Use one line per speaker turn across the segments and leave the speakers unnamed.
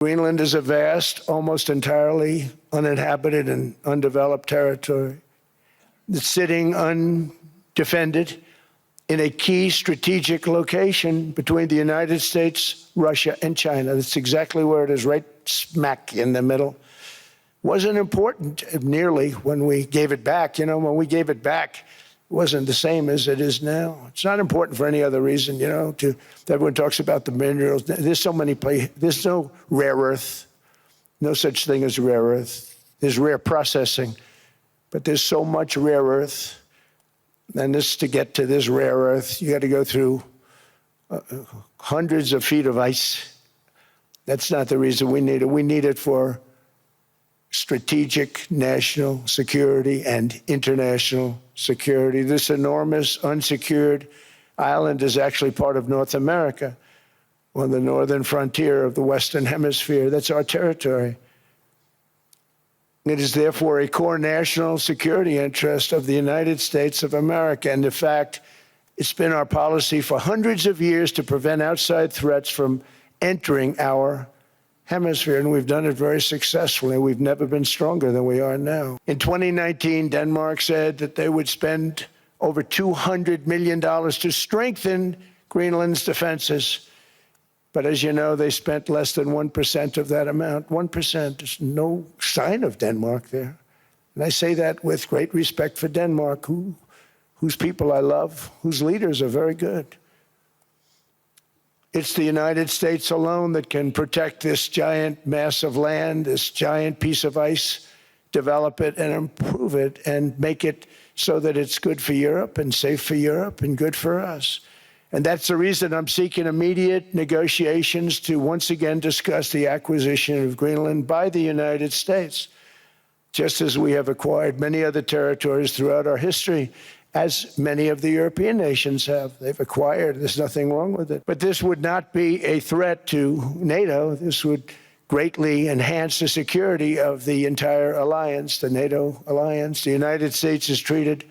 Greenland is a vast, almost entirely uninhabited and undeveloped territory that's sitting undefended in a key strategic location between the United States, Russia, and China. That's exactly where it is, right smack in the middle. Wasn't important nearly when we gave it back. You know, when we gave it back, it wasn't the same as it is now. It's not important for any other reason, you know, everyone talks about the minerals. There's so many places. There's no rare earth, no such thing as rare earth. There's rare processing, but there's so much rare earth. And to get to this rare earth, you got to go through hundreds of feet of ice. That's not the reason we need it. We need it for strategic national security and international security. This enormous unsecured island is actually part of North America, on the northern frontier of the Western Hemisphere. That's our territory. It is therefore a core national security interest of the United States of America. And in fact, it's been our policy for hundreds of years to prevent outside threats from entering our hemisphere, and we've done it very successfully. We've never been stronger than we are now. In 2019, Denmark said that they would spend over $200 million to strengthen Greenland's defenses. But as you know, they spent less than 1% of that amount. 1%. There's no sign of Denmark there. And I say that with great respect for Denmark, whose people I love, whose leaders are very good. It's the United States alone that can protect this giant mass of land, this giant piece of ice, develop it and improve it and make it so that it's good for Europe and safe for Europe and good for us. And that's the reason I'm seeking immediate negotiations to once again discuss the acquisition of Greenland by the United States, just as we have acquired many other territories throughout our history, as many of the European nations have. They've acquired, there's nothing wrong with it. But this would not be a threat to NATO. This would greatly enhance the security of the entire alliance, the NATO alliance. The United States is treated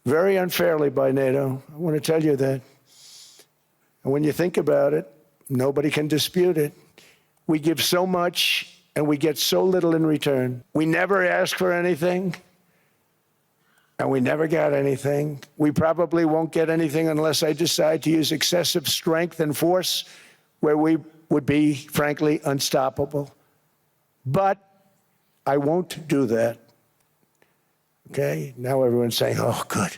very unfairly by NATO. I want to tell you that. And when you think about it, nobody can dispute it. We give so much and we get so little in return. We never ask for anything, and we never got anything. We probably won't get anything unless I decide to use excessive strength and force, where we would be, frankly, unstoppable. But I won't do that. Okay? Now everyone's saying, oh, good.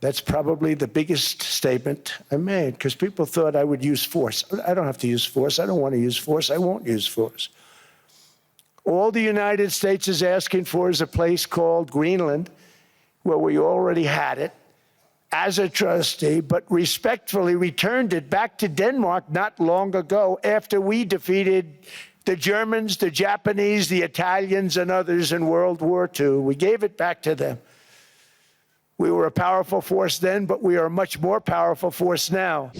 That's probably the biggest statement I made, because people thought I would use force. I don't have to use force. I don't want to use force. I won't use force. All the United States is asking for is a place called Greenland, where we already had it as a trustee, but respectfully returned it back to Denmark not long ago after we defeated the Germans, the Japanese, the Italians, and others in World War II. We gave it back to them. We were a powerful force then, but we are a much more powerful force now.